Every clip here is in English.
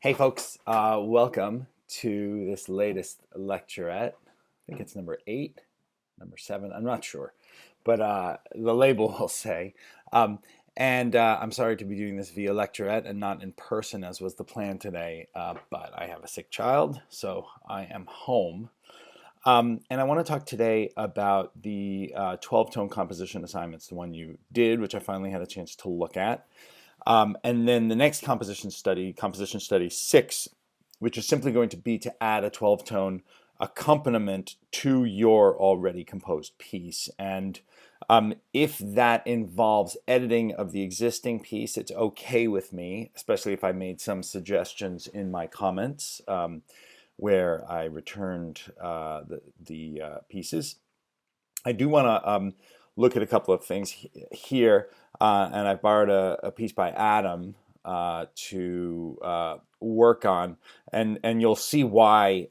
Hey folks, welcome to this latest lecturette. I think it's number 8, number 7, I'm not sure, but the label will say. Um, and I'm sorry to be doing this via lecturette and not in person as was the plan today, but I have a sick child, so I am home. And I want to talk today about the 12-tone composition assignments, the one you did, which I finally had a chance to look at. And then the next composition study 6, which is simply going to be to add a 12-tone accompaniment to your already composed piece. And if that involves editing of the existing piece, it's okay with me, especially if I made some suggestions in my comments where I returned the pieces. I do want to look at a couple of things here, and I've borrowed a piece by Adam to work on, and you'll see why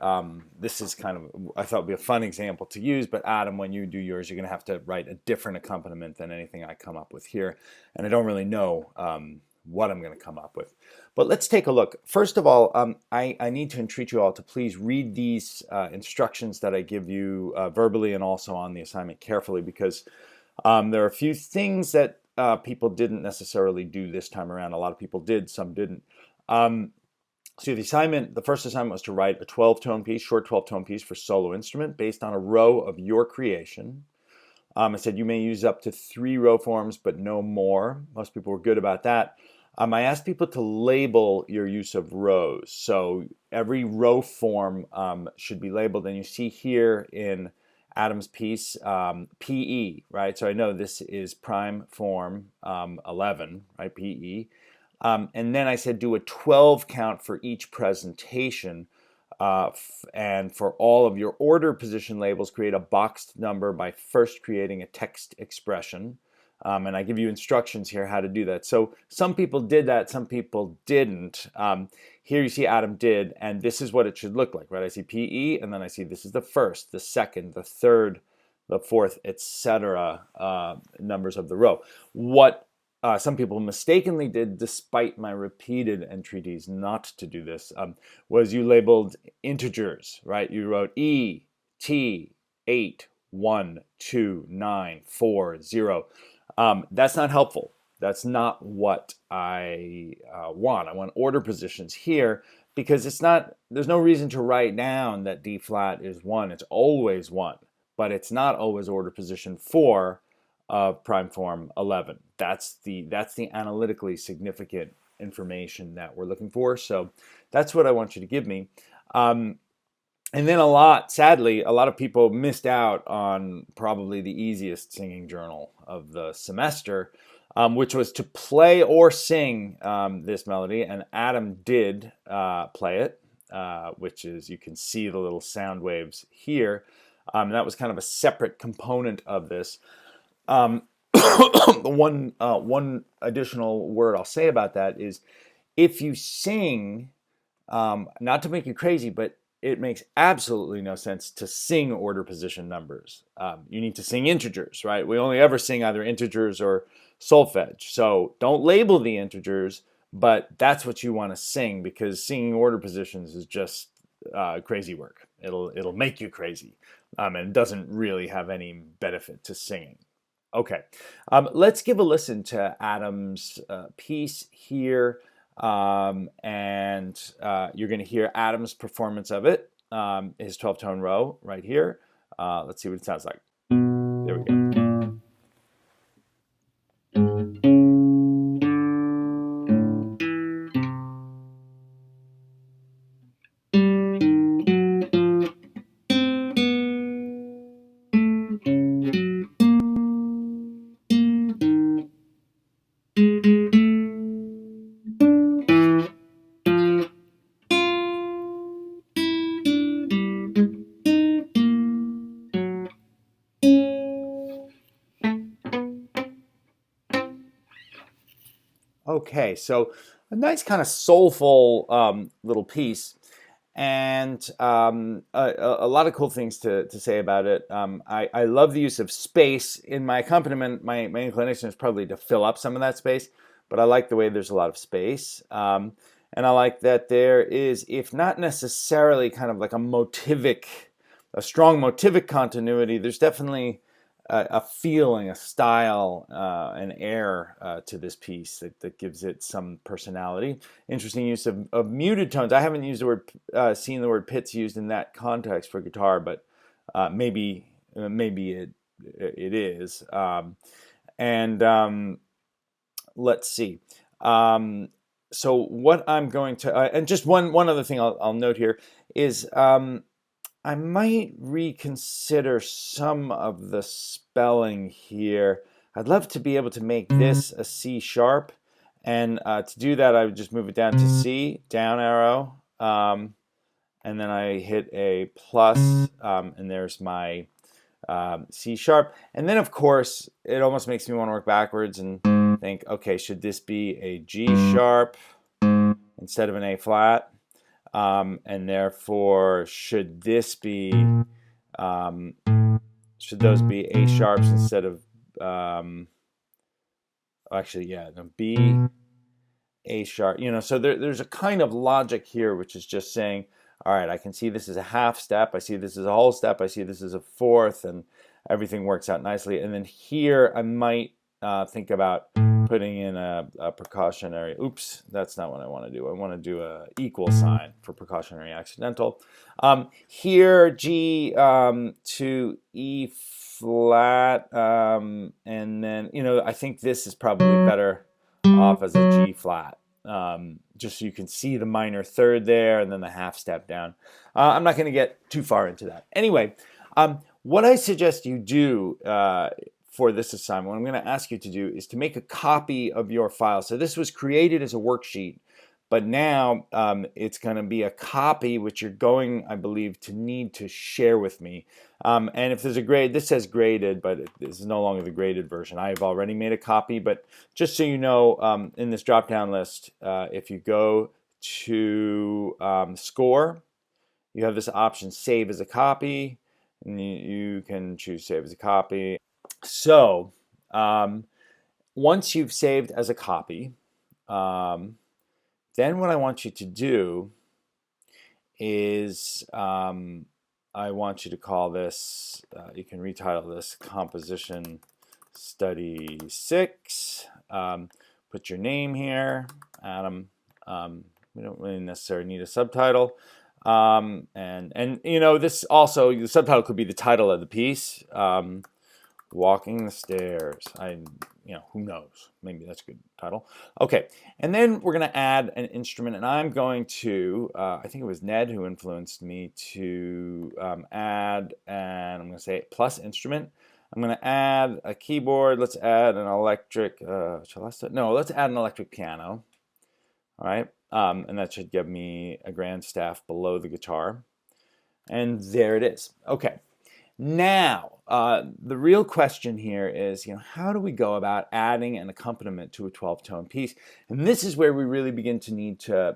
this is kind of, I thought would be a fun example to use, but Adam, when you do yours, you're going to have to write a different accompaniment than anything I come up with here, and I don't really know what I'm going to come up with. But let's take a look. First of all, I need to entreat you all to please read these instructions that I give you verbally and also on the assignment carefully, because there are a few things that people didn't necessarily do this time around. A lot of people did, some didn't. So the first assignment was to write a 12-tone piece, short 12-tone piece for solo instrument based on a row of your creation. I said you may use up to 3 row forms, but no more. Most people were good about that. I asked people to label your use of rows. So every row form should be labeled. And you see here in Adam's piece, PE, right? So I know this is prime form 11, right, PE. And then I said do a 12 count for each presentation. And for all of your order position labels, create a boxed number by first creating a text expression. And I give you instructions here how to do that. So some people did that, some people didn't. Here you see Adam did, and this is what it should look like, right? I see PE, and then I see this is the first, the second, the third, the fourth, etc. Numbers of the row. What some people mistakenly did, despite my repeated entreaties not to do this, was you labeled integers, right? You wrote E, T, 8, 1, 2, 9, 4, 0. That's not helpful. That's not what I want. I want order positions here because there's no reason to write down that D flat is 1. It's always 1, but it's not always order position 4 of prime form 11. That's the analytically significant information that we're looking for. So that's what I want you to give me. And then sadly, a lot of people missed out on probably the easiest singing journal of the semester, which was to play or sing this melody. And Adam did play it, which is, you can see the little sound waves here. That was kind of a separate component of this. One additional word I'll say about that is, if you sing, not to make you crazy, but it makes absolutely no sense to sing order position numbers. You need to sing integers, right? We only ever sing either integers or solfege. So don't label the integers, but that's what you want to sing, because singing order positions is just crazy work. It'll make you crazy, and it doesn't really have any benefit to singing. Okay, let's give a listen to Adam's piece here. And you're going to hear Adam's performance of it, his 12-tone row right here. Let's see what it sounds like. There we go. Okay, so a nice kind of soulful little piece, and a lot of cool things to say about it. I love the use of space in my accompaniment. My inclination is probably to fill up some of that space, but I like the way there's a lot of space. And I like that there is, if not necessarily kind of like a strong motivic continuity, there's definitely a feeling, a style, an air to this piece that gives it some personality. Interesting use of muted tones. I haven't used the word, seen the word pits used in that context for guitar, but maybe it is. Let's see. So what I'm going to, and just one other thing I'll note here is I might reconsider some of the spelling here. I'd love to be able to make this a C sharp, and to do that I would just move it down to C, down arrow, and then I hit a plus, and there's my C sharp. And then of course it almost makes me want to work backwards and think, okay, should this be a G sharp instead of an A flat? And therefore should this be should those be A sharps instead of actually, yeah, no, B, A sharp, so there's a kind of logic here which is just saying, all right, I can see this is a half step, I see this is a whole step, I see this is a fourth, and everything works out nicely. And then here I might think about putting in a precautionary, oops, that's not what I want to do. I want to do a equal sign for precautionary accidental. Here G to E flat, and then, I think this is probably better off as a G flat. Just so you can see the minor third there and then the half step down. I'm not going to get too far into that. Anyway, what I suggest you do for this assignment, what I'm going to ask you to do is to make a copy of your file. So this was created as a worksheet, but now it's going to be a copy which you're going, I believe, to need to share with me. And if there's a grade, this says graded, but this is no longer the graded version. I've already made a copy, but just so you know, in this drop-down list, if you go to score, you have this option, save as a copy, and you can choose save as a copy. So once you've saved as a copy, then what I want you to do is I want you to call this, you can retitle this Composition Study 6. Put your name here, Adam. We don't really necessarily need a subtitle. And this also, the subtitle could be the title of the piece. Walking the Stairs. Who knows? Maybe that's a good title. Okay, and then we're going to add an instrument, and I'm going to, I think it was Ned who influenced me to add, and I'm going to say plus instrument. I'm going to add a keyboard. Let's add an electric, let's add an electric piano. All right, and that should give me a grand staff below the guitar. And there it is. Okay. Now, the real question here is, how do we go about adding an accompaniment to a 12-tone piece? And this is where we really begin to need to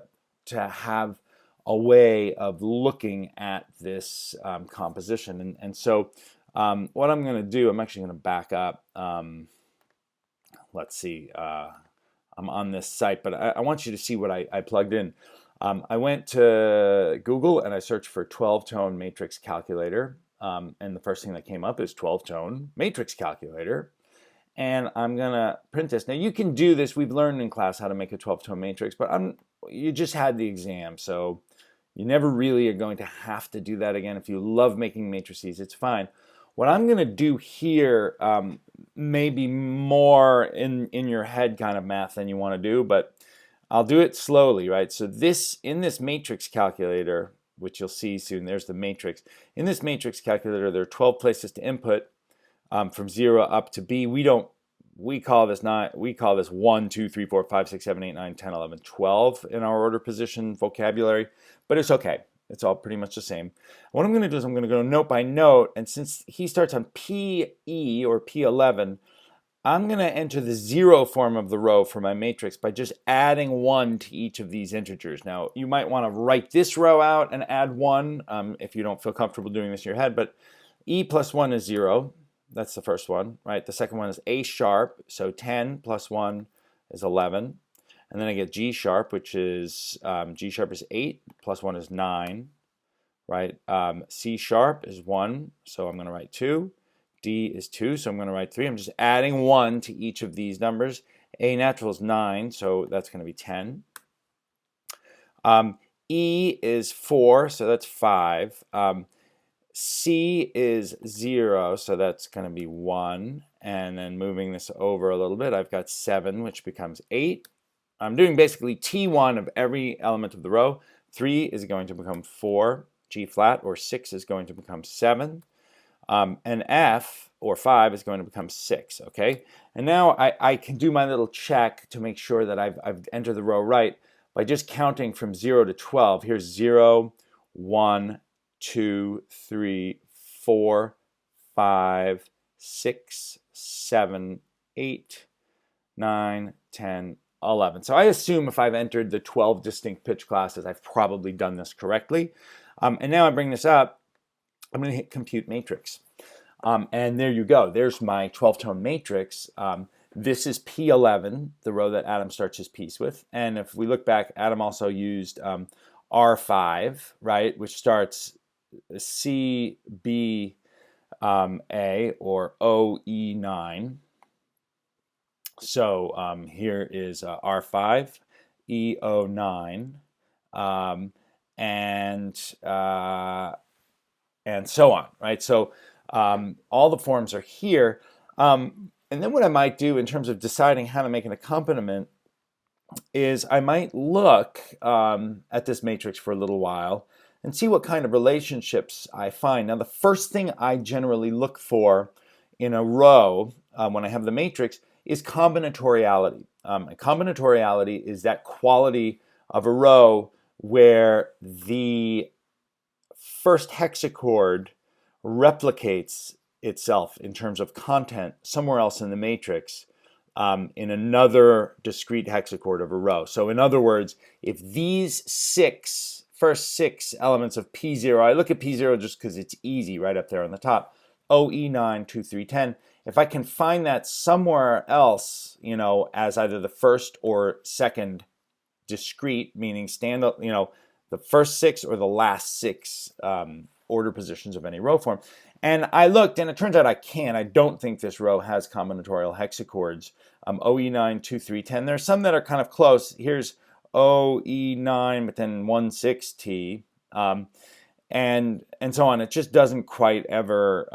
have a way of looking at this composition. And so what I'm going to do, I'm actually going to back up. Let's see. I'm on this site, but I want you to see what I plugged in. I went to Google and I searched for 12-tone matrix calculator. And the first thing that came up is 12-tone matrix calculator. And I'm going to print this. Now you can do this. We've learned in class how to make a 12-tone matrix, but you just had the exam, so you never really are going to have to do that again. If you love making matrices, it's fine. What I'm going to do here may be more in your head kind of math than you want to do, but I'll do it slowly, right? So in this matrix calculator, which you'll see soon, there's the matrix. In this matrix calculator, there are 12 places to input from 0 up to B. We call this 1, 2, 3, 4, 5, 6, 7, 8, 9, 10, 11, 12 in our order position vocabulary, but it's okay. It's all pretty much the same. What I'm going to do is I'm going to go note by note, and since he starts on PE or P11, I'm going to enter the 0 form of the row for my matrix by just adding 1 to each of these integers. Now, you might want to write this row out and add 1 if you don't feel comfortable doing this in your head, but E plus 1 is 0. That's the first one, right? The second one is A sharp, so 10 plus 1 is 11. and then I get G sharp, which is G sharp is 8 plus 1 is 9, right? C sharp is 1, so I'm going to write 2. D is 2, so I'm going to write 3. I'm just adding 1 to each of these numbers. A natural is 9, so that's going to be 10. E is 4, so that's 5. C is 0, so that's going to be 1. And then moving this over a little bit, I've got 7, which becomes 8. I'm doing basically T1 of every element of the row. 3 is going to become 4, G flat, or 6 is going to become 7. And F, or 5, is going to become 6, okay? And now I can do my little check to make sure that I've entered the row right by just counting from 0 to 12. Here's 0, 1, 2, 3, 4, 5, 6, 7, 8, 9, 10, 11. So I assume if I've entered the 12 distinct pitch classes, I've probably done this correctly. And now I bring this up, I'm going to hit compute matrix. And there you go. There's my 12-tone matrix. This is P11, the row that Adam starts his piece with. And if we look back, Adam also used R5, right, which starts C, B, A, or O, E, 9. So here is R5, E, O, 9, and so on, right? So all the forms are here. And then what I might do in terms of deciding how to make an accompaniment is I might look at this matrix for a little while and see what kind of relationships I find. Now, the first thing I generally look for in a row when I have the matrix is combinatoriality. And combinatoriality is that quality of a row where the first hexachord replicates itself in terms of content somewhere else in the matrix in another discrete hexachord of a row. So in other words, if these first six elements of P0, I look at P0 just because it's easy right up there on the top, O, E, 9, 2, 3, 10, if I can find that somewhere else, you know, as either the first or second discrete, meaning the first 6 or the last 6 order positions of any row form. And I looked, and it turns out I can. I don't think this row has combinatorial hexachords. OE9, 2, 3, 10. There's some that are kind of close. Here's OE9, but then 1, 6, T, and so on. It just doesn't quite ever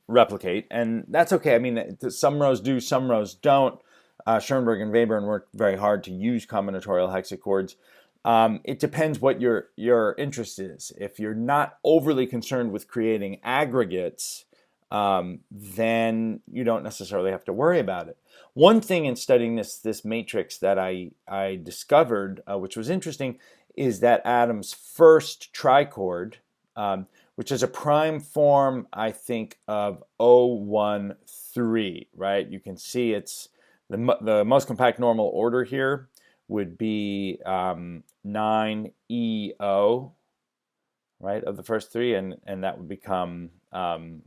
replicate, and that's okay. I mean, some rows do, some rows don't. Schoenberg and Webern worked very hard to use combinatorial hexachords. It depends what your interest is. If you're not overly concerned with creating aggregates, then you don't necessarily have to worry about it. One thing in studying this matrix that I discovered, which was interesting, is that Adam's first trichord, which is a prime form, I think, of O13, right? You can see it's the most compact normal order here would be 9EO, right, of the first 3, and that would become the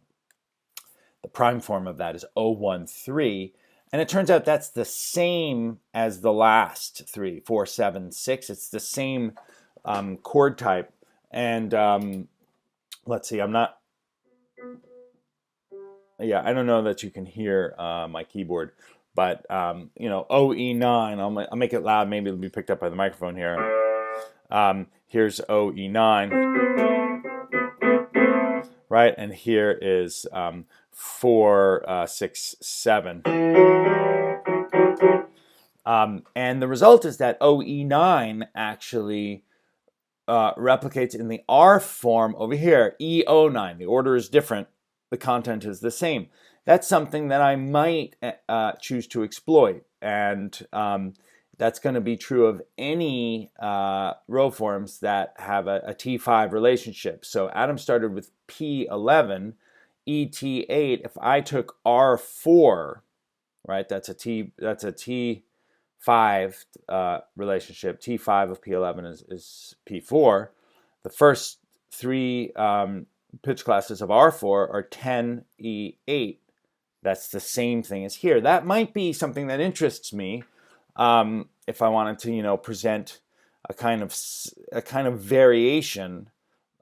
prime form of that is O13. And it turns out that's the same as the last 3, 4, 7, 6. It's the same chord type. And let's see, I don't know that you can hear my keyboard. But, OE9, I'll make it loud. Maybe it'll be picked up by the microphone here. Here's OE9, right? And here is 4, 6, 7. And the result is that OE9 actually replicates in the R form over here, EO9. The order is different. The content is the same. That's something that I might choose to exploit, and that's going to be true of any row forms that have a T5 relationship. So Adam started with P11, ET8. If I took R4, right, that's a T5 relationship. T5 of P11 is P4. The first 3 pitch classes of R4 are 10, E8. That's the same thing as here. That might be something that interests me if I wanted to, present a kind of variation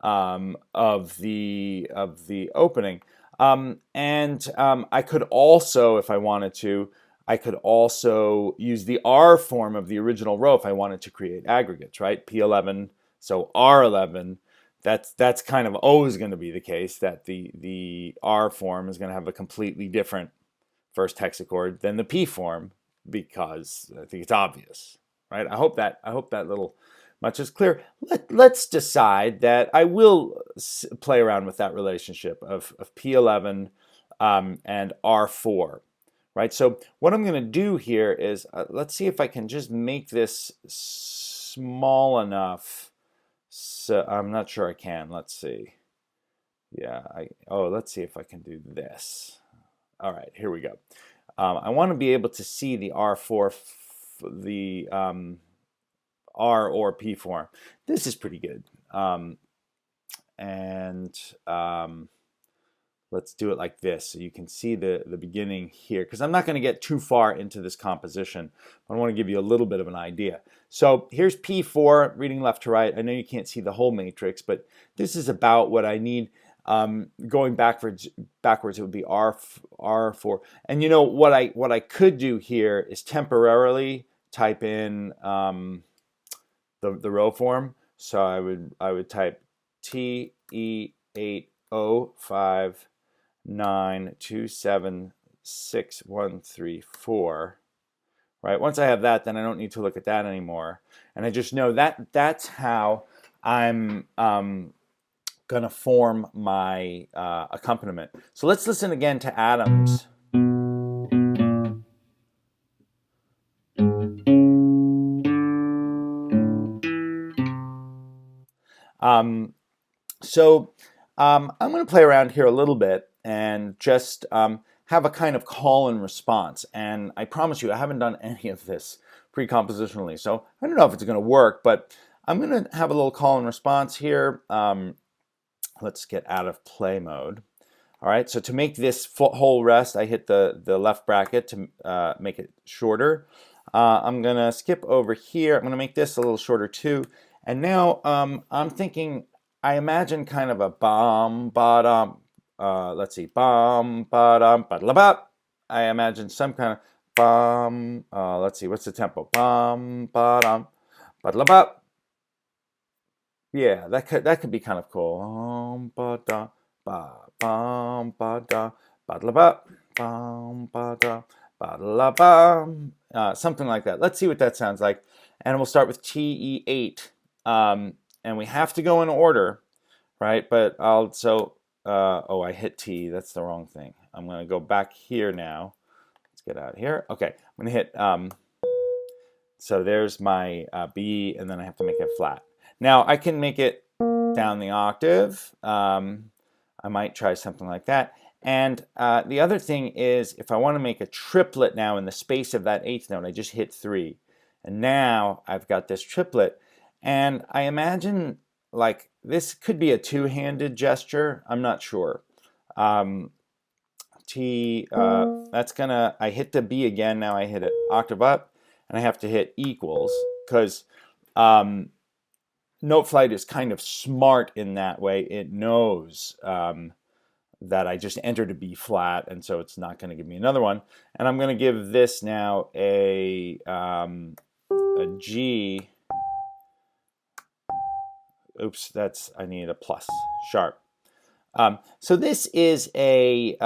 of the opening. I could also, if I wanted to, I could also use the R form of the original row if I wanted to create aggregates, right? P11, so R11. That's kind of always going to be the case, that the R form is going to have a completely different first hexachord than the P form, because I think it's obvious, right? I hope that little much is clear. Let's decide that I will play around with that relationship of P11 and R4, right? So what I'm going to do here is, let's see if I can just make this small enough. So I'm not sure I can. Let's see. Yeah, let's see if I can do this. All right, here we go. I want to be able to see the R4, the R or P form. This is pretty good. Let's do it like this so you can see the beginning here, because I'm not going to get too far into this composition. I want to give you a little bit of an idea. So here's P4, reading left to right. I know you can't see the whole matrix, but this is about what I need. Going backwards, it would be R4. And what I could do here is temporarily type in the row form. So I would type TE805927613, right? Once I have that, then I don't need to look at that anymore, and I just know that that's how I'm gonna form my accompaniment. So let's listen again to Adams. I'm going to play around here a little bit and just have a kind of call and response. And I promise you, I haven't done any of this pre-compositionally, so I don't know if it's going to work, but I'm going to have a little call and response here. Let's get out of play mode. All right, so to make this whole rest, I hit the left bracket to make it shorter. I'm going to skip over here. I'm going to make this a little shorter too. And now I'm thinking, I imagine kind of a bum, ba-dum, let's see, bum, ba-dum, ba-da-ba. I imagine some kind of bum, let's see, what's the tempo? Bum, ba-dum, ba-da-ba. Yeah, that could be kind of cool. Bum, ba-da, ba, bum, ba-da, ba-da-ba, bum, ba-da, ba-da-ba, something like that. Let's see what that sounds like. And we'll start with TE8. And we have to go in order, right? But I hit T. That's the wrong thing. I'm going to go back here now. Let's get out here. Okay, I'm going to hit, so there's my B, and then I have to make it flat. Now, I can make it down the octave. I might try something like that. And the other thing is, if I want to make a triplet now in the space of that eighth note, I just hit 3. And now I've got this triplet. And I imagine, like, this could be a two-handed gesture. I'm not sure. That's gonna, I hit the B again. Now I hit it octave up, and I have to hit equals, because note flight is kind of smart in that way. It knows that I just entered a B flat, and so it's not going to give me another one. And I'm going to give this now a G. Oops, I need a plus, sharp. So this is a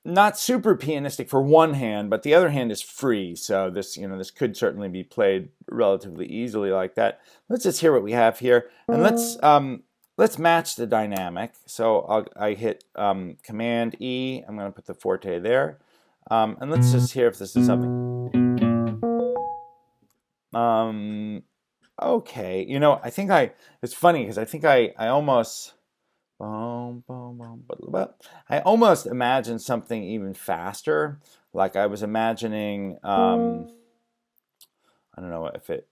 not super pianistic for one hand, but the other hand is free. So this could certainly be played relatively easily like that. Let's just hear what we have here, and let's match the dynamic. So I hit Command E. I'm going to put the forte there, and let's just hear if this is something. Okay, I think it's funny because I think I almost. I almost imagined something even faster. Like I was imagining, I don't know if it,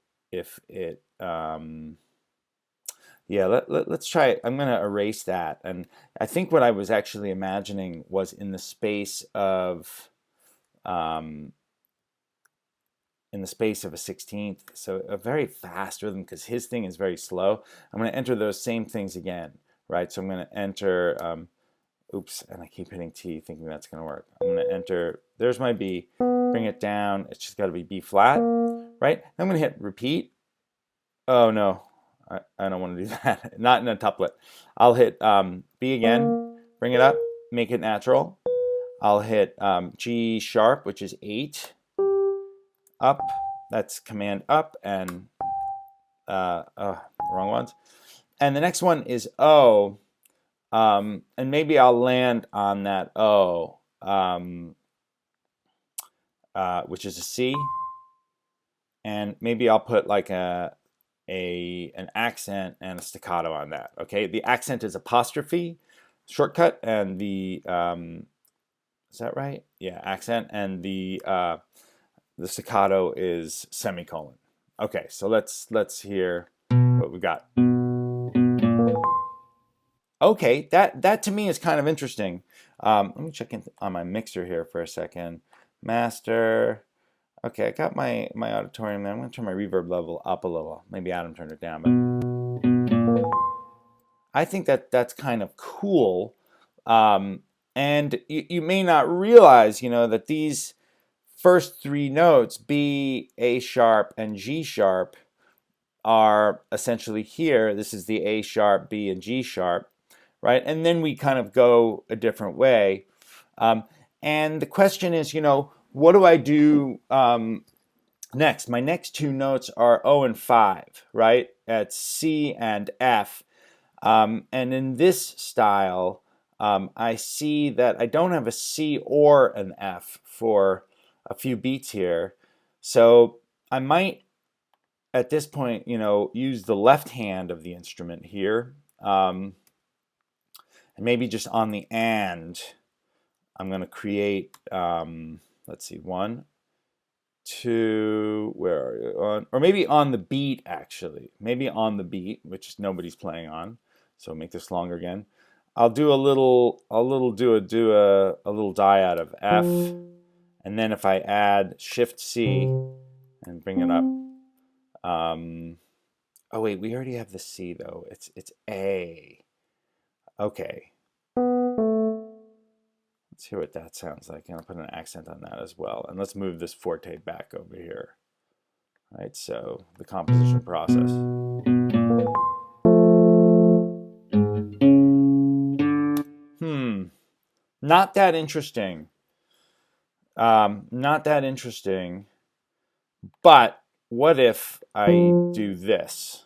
yeah, let's try it. I'm going to erase that. And I think what I was actually imagining was in the space of, in the space of a 16th. So a very fast rhythm because his thing is very slow. I'm going to enter those same things again, right? So I'm going to enter, oops, and I keep hitting T thinking that's going to work. I'm going to enter, there's my B, bring it down. It's just got to be B flat, right? I'm going to hit repeat. Oh no, I don't want to do that. Not in a tuplet. I'll hit B again, bring it up, make it natural. I'll hit G sharp, which is 8, up. That's command up, and wrong ones. And the next one is O, and maybe I'll land on that O, which is a C, and maybe I'll put like an accent and a staccato on that. Okay, the accent is apostrophe, shortcut, and the is that right? Yeah, accent, and the staccato is semicolon. Okay, so let's hear what we got. Okay, that to me is kind of interesting. Let me check in on my mixer here for a second. Master. Okay, I got my auditorium there. I'm going to turn my reverb level up a little. Maybe Adam turned it down, but I think that's kind of cool. And you may not realize, that these first 3 notes, B, A sharp, and G sharp, are essentially here. This is the A sharp, B, and G sharp, right? And then we kind of go a different way. And the question is, what do I do next? My next 2 notes are O and 5, right? At C and F. And in this style, I see that I don't have a C or an F for a few beats here. So I might, at this point, use the left hand of the instrument here. And maybe just on the and, I'm going to create, let's see, 1, 2, where are you? Or maybe on the beat, actually. Maybe on the beat, which nobody's playing on. So make this longer again. I'll do a little die out of F, and then if I add Shift C and bring it up. Oh wait, we already have the C though. It's A. Okay. Let's hear what that sounds like, and I'll put an accent on that as well. And let's move this forte back over here. All right, so the composition process. Not that interesting. Not that interesting. But what if I do this?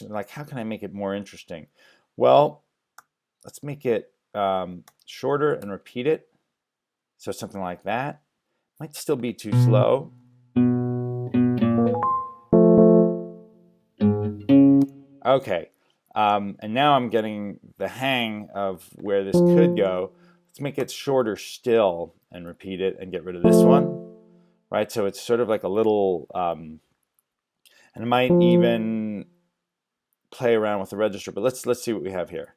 Like, how can I make it more interesting? Well, let's make it shorter and repeat it. So something like that. Might still be too slow. Okay. And now I'm getting the hang of where this could go. Let's make it shorter still and repeat it and get rid of this one, right? So it's sort of like a little, and I might even play around with the register, but let's see what we have here.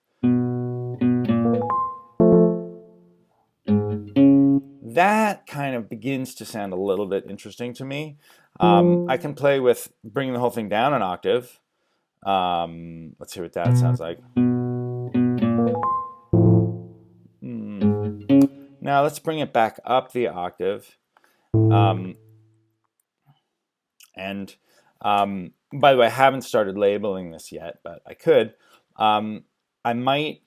That kind of begins to sound a little bit interesting to me. I can play with bringing the whole thing down an octave. Let's hear what that sounds like. Now let's bring it back up the octave. And by the way, I haven't started labeling this yet, but I could. I might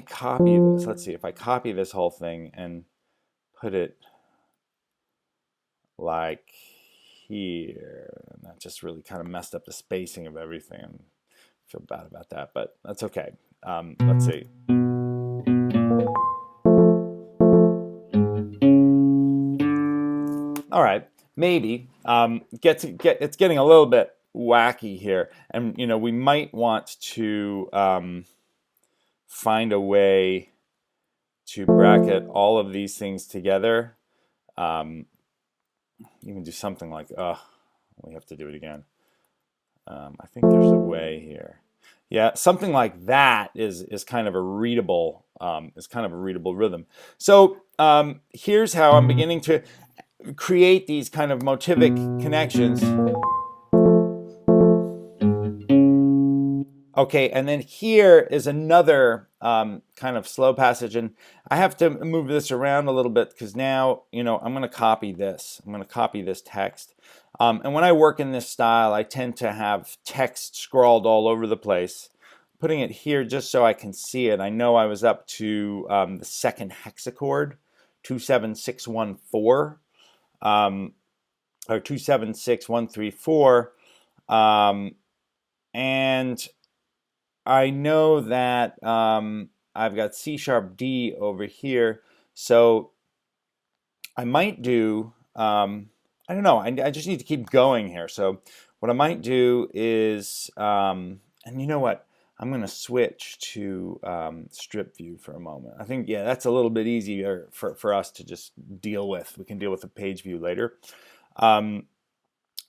copy this. Let's see if I copy this whole thing and put it like here. And that just really kind of messed up the spacing of everything. I feel bad about that, but that's okay. Let's see. All right, maybe it's getting a little bit wacky here, and we might want to find a way to bracket all of these things together. You can do something like, we have to do it again. I think there's a way here. Yeah, something like that is kind of a readable rhythm. So here's how I'm beginning to. create these kind of motivic connections. Okay, and then here is another kind of slow passage, and I have to move this around a little bit because now, I'm going to copy this. I'm going to copy this text. And when I work in this style, I tend to have text scrawled all over the place. Putting it here just so I can see it. I know I was up to the second hexachord, 27614, or 276134, and I know that I've got C sharp D over here, so I might do, I don't know, I just need to keep going here. So what I might do is, and you know what, I'm going to switch to strip view for a moment. I think, yeah, that's a little bit easier for us to just deal with. We can deal with the page view later.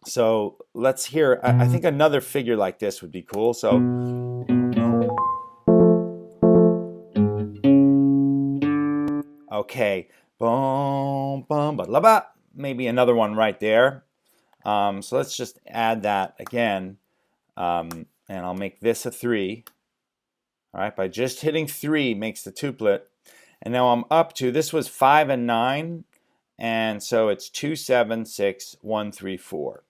So let's hear, I think another figure like this would be cool. So, okay, boom, boom, ba, maybe another one right there. So let's just add that again, and I'll make this a 3. All right, by just hitting 3 makes the tuplet, and now I'm up to, this was 5 and 9, and so it's 2, 7, 6, 1, 3, 4.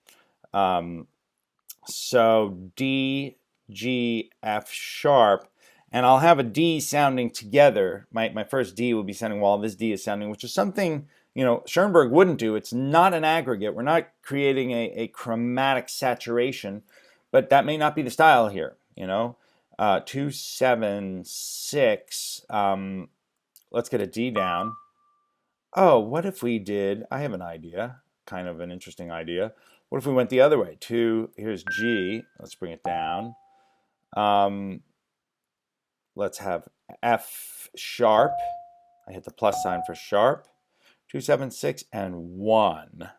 So D, G, F sharp, and I'll have a D sounding together. My first D will be sounding while this D is sounding, which is something, Schoenberg wouldn't do. It's not an aggregate. We're not creating a chromatic saturation, but that may not be the style here, 2, 7, 6. Let's get a D down. Oh, what if we did, I have an idea, kind of an interesting idea. What if we went the other way? 2, here's G, let's bring it down. Let's have F sharp. I hit the plus sign for sharp. 2, 7, 6, and 1.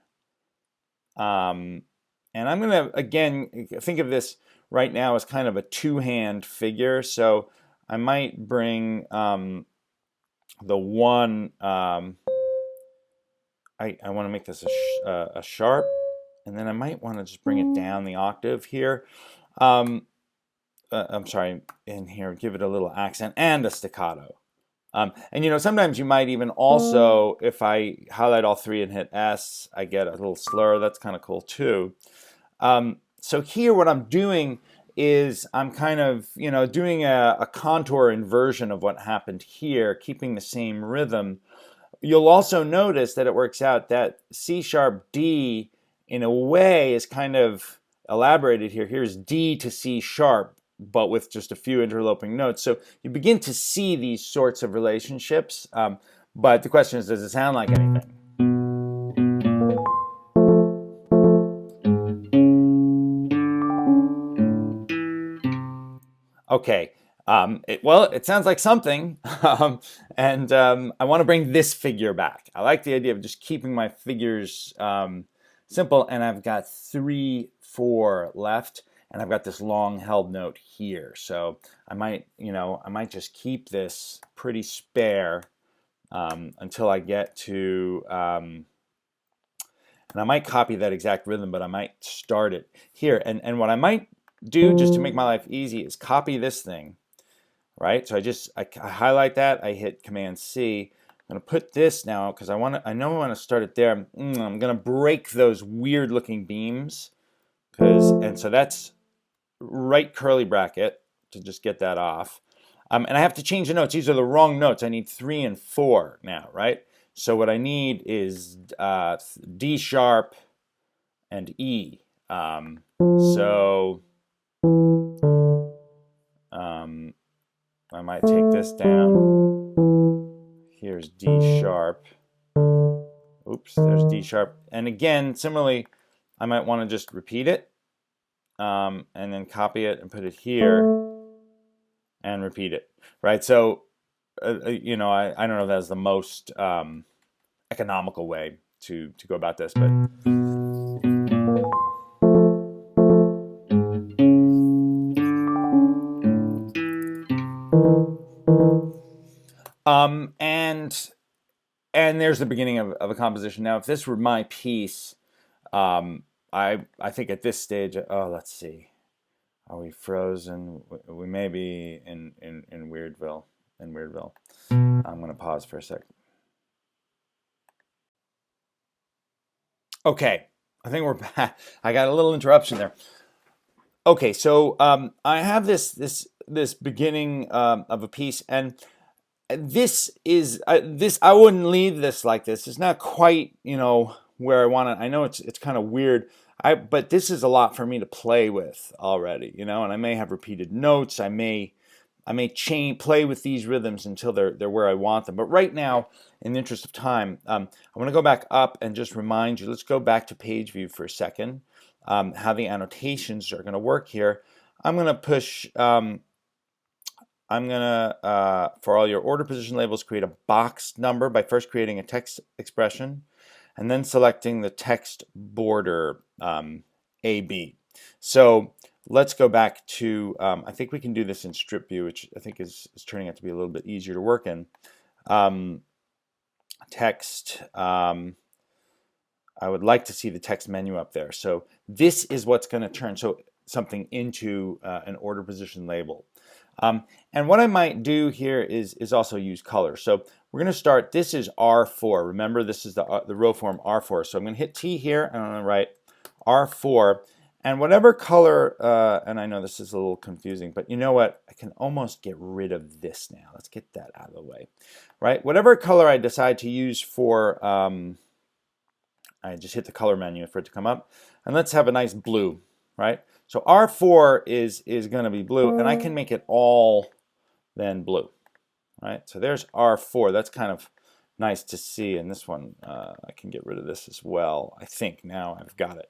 And I'm going to, again, think of this right now as kind of a two-hand figure. So I might bring the 1, I want to make this a sharp. And then I might want to just bring it down the octave here. I'm sorry, in here, give it a little accent and a staccato. And sometimes you might even also, if I highlight all 3 and hit S, I get a little slur. That's kind of cool too. So here what I'm doing is I'm kind of, doing a contour inversion of what happened here, keeping the same rhythm. You'll also notice that it works out that C sharp D in a way is kind of elaborated here. Here's D to C sharp, but with just a few interloping notes. So you begin to see these sorts of relationships. But the question is, does it sound like anything? Okay. It sounds like something, and I want to bring this figure back. I like the idea of just keeping my figures simple, and I've got 3, 4 left, and I've got this long held note here. So I might just keep this pretty spare until I get to, and I might copy that exact rhythm, but I might start it here. And what I might do, just to make my life easy, is copy this thing. Right, so I highlight that. I hit Command C. I'm going to put this now because I know I want to start it there. I'm going to break those weird-looking beams, and so that's right curly bracket to just get that off. And I have to change the notes. These are the wrong notes. I need 3 and 4 now, right? So what I need is D sharp and E. I might take this down. Here's D sharp. Oops, there's D sharp. And again, similarly, I might want to just repeat it and then copy it and put it here and repeat it, right? So, I don't know if that's the most economical way to go about this, but and And there's the beginning of a composition. Now, if this were my piece, I think at this stage, oh, let's see, are we frozen? We may be in Weirdville. In Weirdville, I'm going to pause for a second. Okay, I think we're back. I got a little interruption there. Okay, so I have this beginning of a piece, and this is this. I wouldn't leave this like this. It's not quite where I want it. I know it's kind of weird. But this is a lot for me to play with already, and I may have repeated notes. I may play with these rhythms until they're where I want them. But right now, in the interest of time, I want to go back up and just remind you. Let's go back to page view for a second. How the annotations are going to work here. I'm going to push. I'm going to, for all your order position labels, create a box number by first creating a text expression and then selecting the text border AB. So let's go back to, I think we can do this in strip view, which I think is turning out to be a little bit easier to work in. Text, I would like to see the text menu up there. So this is what's going to turn something into an order position label. And what I might do here is also use color. So we're going to start, this is R4. Remember, this is the row form R4. So I'm going to hit T here, and I'm going to write R4. And whatever color, and I know this is a little confusing, but you know what? I can almost get rid of this now. Let's get that out of the way, right? Whatever color I decide to use for, I just hit the color menu for it to come up. And let's have a nice blue, right? So R4 is going to be blue, and I can make it all then blue, right? So there's R4. That's kind of nice to see. And this one, I can get rid of this as well. I think now I've got it,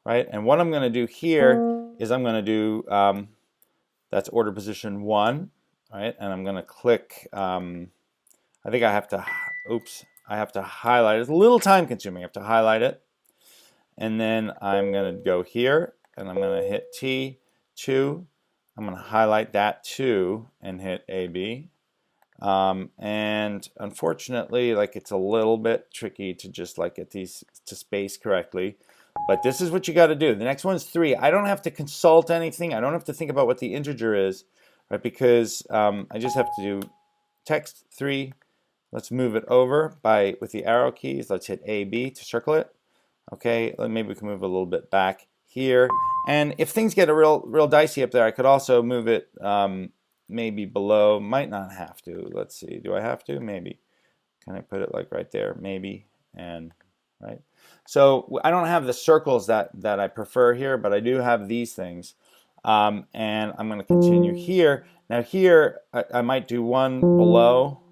right? And what I'm going to do here is I'm going to do, that's order position 1, right? And I'm going to click, I think I have to, oops, I have to highlight it. It's a little time consuming. I have to highlight it. And then I'm going to go here and I'm going to hit T2. I'm going to highlight that 2 and hit AB. And unfortunately, like, it's a little bit tricky to just like get these to space correctly. But this is what you got to do. The next one's 3. I don't have to consult anything. I don't have to think about what the integer is, right? Because I just have to do text 3. Let's move it over with the arrow keys. Let's hit AB to circle it. Okay, maybe we can move a little bit back here. And if things get real dicey up there, I could also move it maybe below. Might not have to. Let's see. Do I have to? Maybe. Can I put it like right there? Maybe. And right. So I don't have the circles that I prefer here, but I do have these things. And I'm going to continue here. Now here, I might do one below.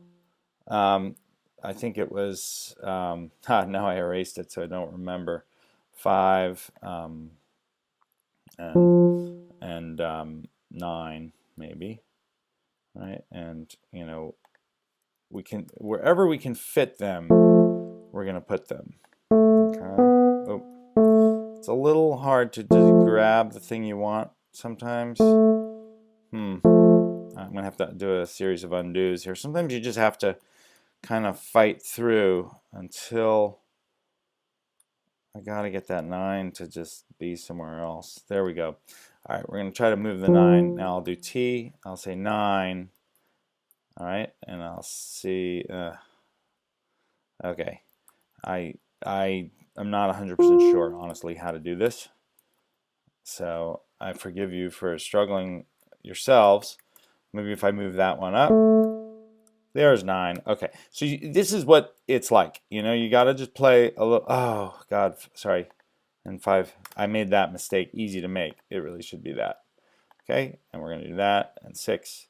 I think it was, now I erased it, so I don't remember. 5 and 9, maybe, right? And, we can, wherever we can fit them, we're going to put them. Okay. Oh, it's a little hard to grab the thing you want sometimes. I'm going to have to do a series of undos here. Sometimes you just have to kind of fight through until I got to get that 9 to just be somewhere else. There we go. All right, we're going to try to move the 9. Now I'll do T. I'll say 9. All right, and I'll see. Okay, I'm not 100% sure, honestly, how to do this. So I forgive you for struggling yourselves. Maybe if I move that one up. There's 9. Okay, so this is what it's like. You got to just play a little. Oh, God, sorry. And 5, I made that mistake. Easy to make. It really should be that. Okay, and we're going to do that. And 6.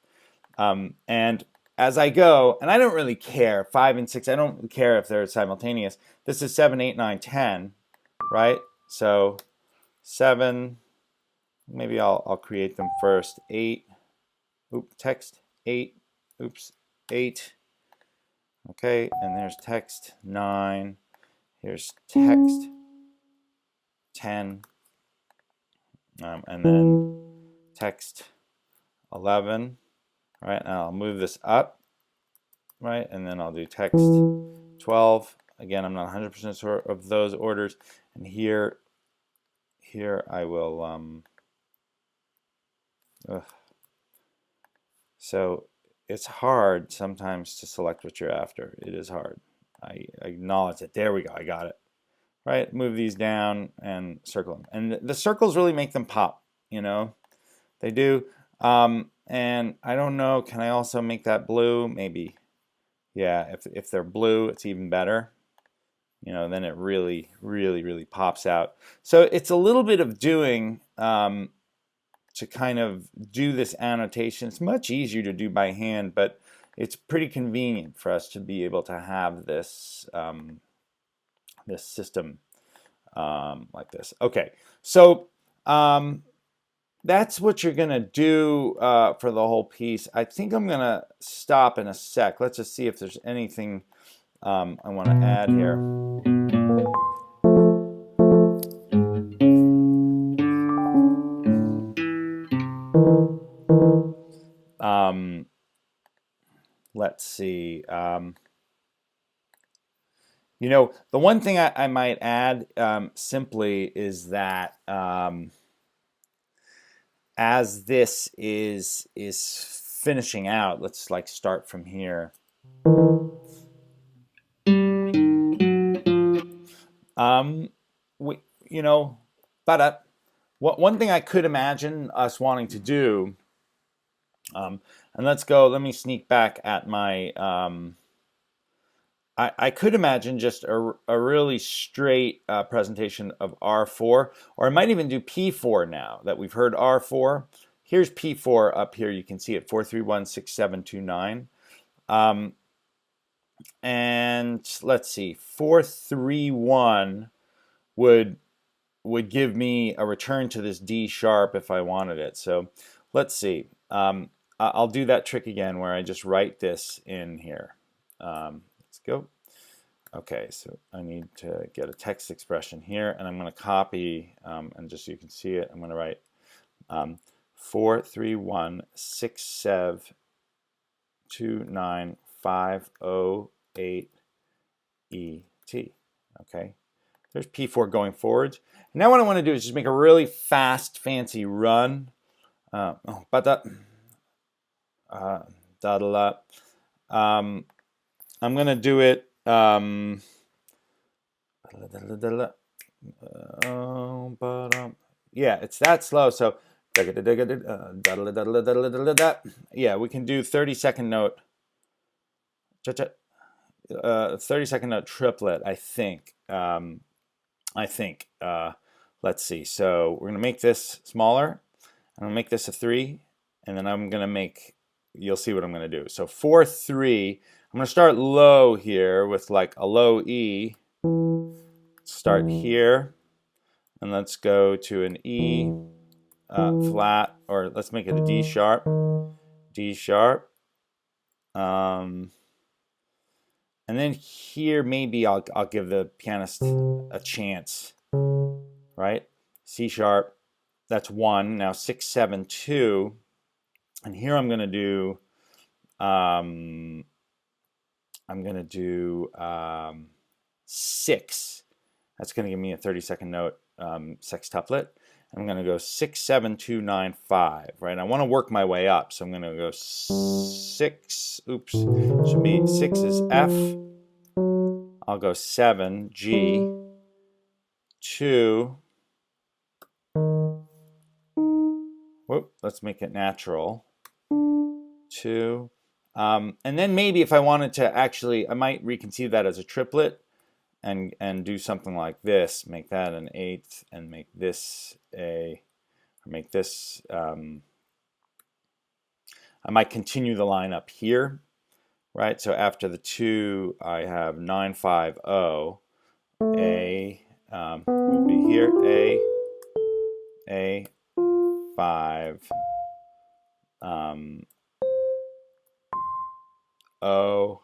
And as I go, and I don't really care, 5 and 6, I don't care if they're simultaneous. This is 7, 8, 9, 10, right? So 7, maybe I'll create them first. 8, text 8, 8. Okay, and there's text 9. Here's text 10. And then text 11. All right, and I'll move this up. Right, and then I'll do text 12. Again, I'm not 100% sure of those orders. And here I will, so it's hard sometimes to select what you're after. It is hard. I acknowledge it. There we go. I got it. Right? Move these down and circle them. And the circles really make them pop, you know? They do. And I don't know, can I also make that blue? Maybe. Yeah, if they're blue, it's even better. You know, then it really, really, really pops out. So it's a little bit of doing to kind of do this annotation. It's much easier to do by hand, but it's pretty convenient for us to be able to have this this system like this. Okay, so that's what you're gonna do for the whole piece. I think I'm gonna stop in a sec. Let's just see if there's anything I want to add here. Let's see. You know, the one thing I might add simply is that as this is finishing out, let's like start from here. You know, but one thing I could imagine us wanting to do, and let's go. Let me sneak back at my. I could imagine just a really straight presentation of R4, or I might even do P4 now that we've heard R4. Here's P4 up here. You can see it 4316729. And let's see, 431 would give me a return to this D sharp if I wanted it. So let's see. I'll do that trick again where I just write this in here. Let's go. Okay, so I need to get a text expression here, and I'm going to copy, and just so you can see it, I'm going to write 431672950 ET. Okay, there's P4 going forwards. Now what I want to do is just make a really fast, fancy run. I'm going to do it. Yeah, it's that slow. So yeah, we can do 30-second note. 30-second note triplet, I think. Let's see. So we're gonna make this smaller. I'm gonna make this a 3, and then I'm gonna make. You'll see what I'm gonna do. So 4-3. I'm gonna start low here with like a low E. Start here, and let's go to an E flat, or let's make it a D sharp. D sharp. And then here maybe I'll give the pianist a chance, right? C sharp, that's 1. Now 6, 7, 2, and here I'm gonna do 6. That's gonna give me a 30-second note sextuplet. I'm gonna go 6, 7, 2, 9, 5, right? I want to work my way up, so I'm gonna go 6. Oops, should be 6 is F. I'll go 7 G, 2. Whoop, let's make it natural. 2. And then maybe if I wanted to actually, I might reconceive that as a triplet and do something like this. Make that an 8th and make this a, or make this, I might continue the line up here, right? So after the 2, I have 9, 5, O. A would be here. A, 5, O,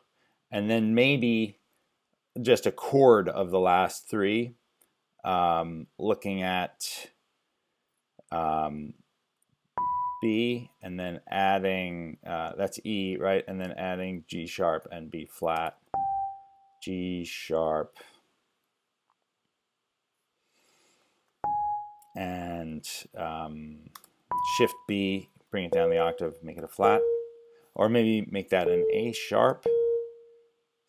and then maybe just a chord of the last 3, looking at B, and then adding, that's E, right? And then adding G sharp and B flat G sharp, and Shift B, bring it down the octave, make it a flat, or maybe make that an A sharp,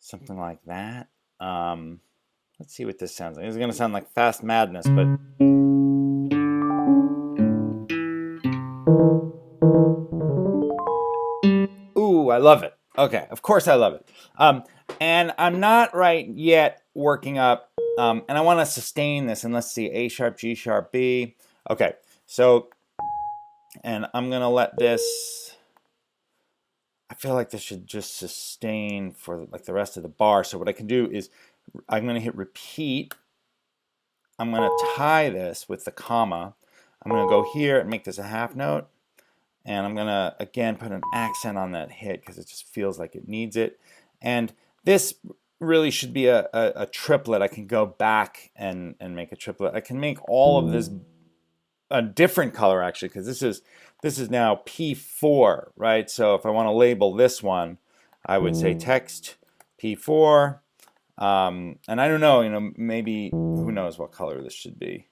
something like that. Let's see what this sounds like. This is going to sound like Fast Madness, but ooh, I love it. Okay, of course I love it. And I'm not right yet working up, and I want to sustain this. And let's see, A sharp, G sharp, B. Okay, so, and I'm going to let this, I feel like this should just sustain for like the rest of the bar. So what I can do is I'm going to hit repeat. I'm going to tie this with the comma. I'm going to go here and make this a half note. And I'm going to, again, put an accent on that hit because it just feels like it needs it. And this really should be a triplet. I can go back and make a triplet. I can make all of this a different color, actually, because this is now P4, right? So if I want to label this one, I would say text P4. And I don't know, maybe, who knows what color this should be.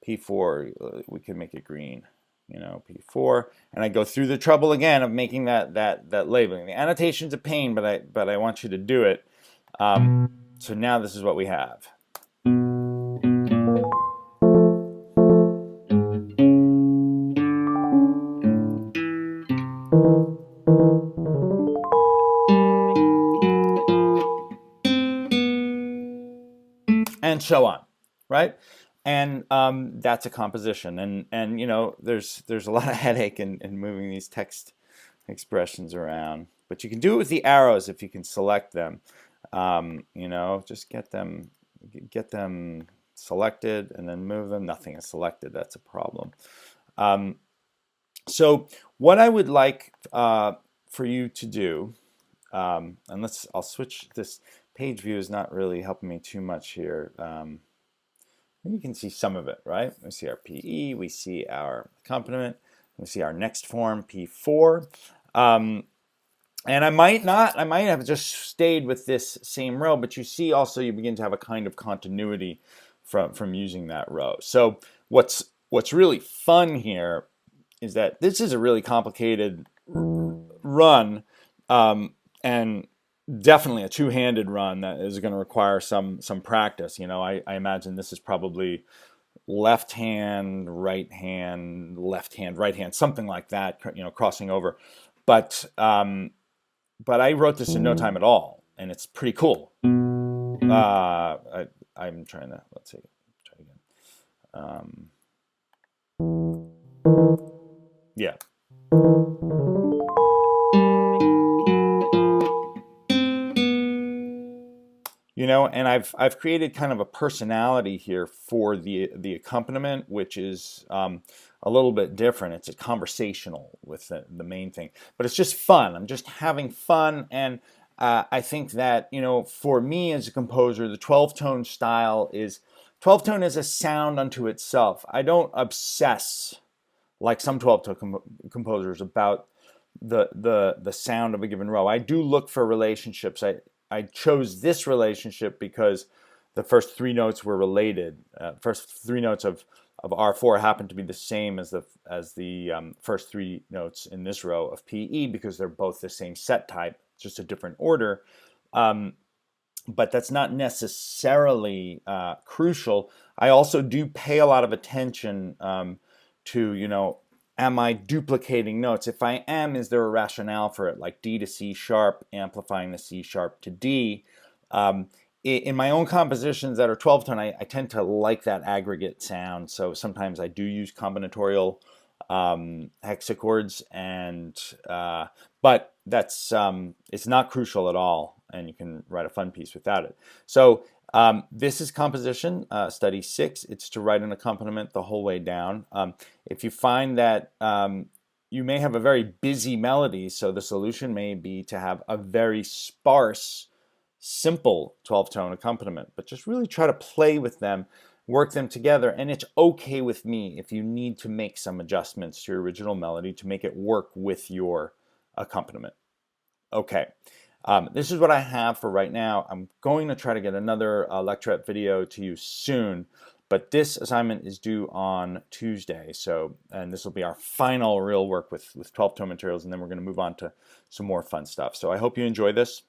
P4, we could make it green. P4, and I go through the trouble again of making that labeling. The annotation's a pain, but I want you to do it. So now this is what we have. And so on, right? And that's a composition, and there's a lot of headache in moving these text expressions around, but you can do it with the arrows if you can select them. Just get them selected and then move them. Nothing is selected. That's a problem. So what I would like for you to do, and I'll switch this. Page view is not really helping me too much here. You can see some of it, right? We see our PE, we see our accompaniment, we see our next form, P4. And I might have just stayed with this same row, but you see also you begin to have a kind of continuity from using that row. So what's really fun here is that this is a really complicated run, and definitely a two-handed run that is going to require some practice. I imagine this is probably left hand, right hand, left hand, right hand, something like that, crossing over. But I wrote this in no time at all, and it's pretty cool. I'm trying to, let's see, try again. Yeah. And I've created kind of a personality here for the accompaniment, which is a little bit different. It's a conversational with the main thing, but it's just fun. I'm just having fun, and I think that for me as a composer, the 12-tone style is 12-tone is a sound unto itself. I don't obsess like some 12-tone composers about the sound of a given row. I do look for relationships. I chose this relationship because the first three notes were related. First three notes of R4 happen to be the same as the first three notes in this row of PE because they're both the same set type, just a different order. But that's not necessarily crucial. I also do pay a lot of attention to, am I duplicating notes? If I am, is there a rationale for it? Like D to C sharp, amplifying the C sharp to D. In my own compositions that are 12-tone, I tend to like that aggregate sound. So sometimes I do use combinatorial hexachords, but that's it's not crucial at all, and you can write a fun piece without it. So this is composition, study 6. It's to write an accompaniment the whole way down. If you find that you may have a very busy melody, so the solution may be to have a very sparse, simple 12-tone accompaniment, but just really try to play with them, work them together, and it's okay with me if you need to make some adjustments to your original melody to make it work with your accompaniment. Okay. This is what I have for right now. I'm going to try to get another Lecturette video to you soon, but this assignment is due on Tuesday. So, and this will be our final real work with 12 tone materials, and then we're going to move on to some more fun stuff. So I hope you enjoy this,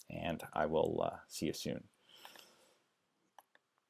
and I will see you soon.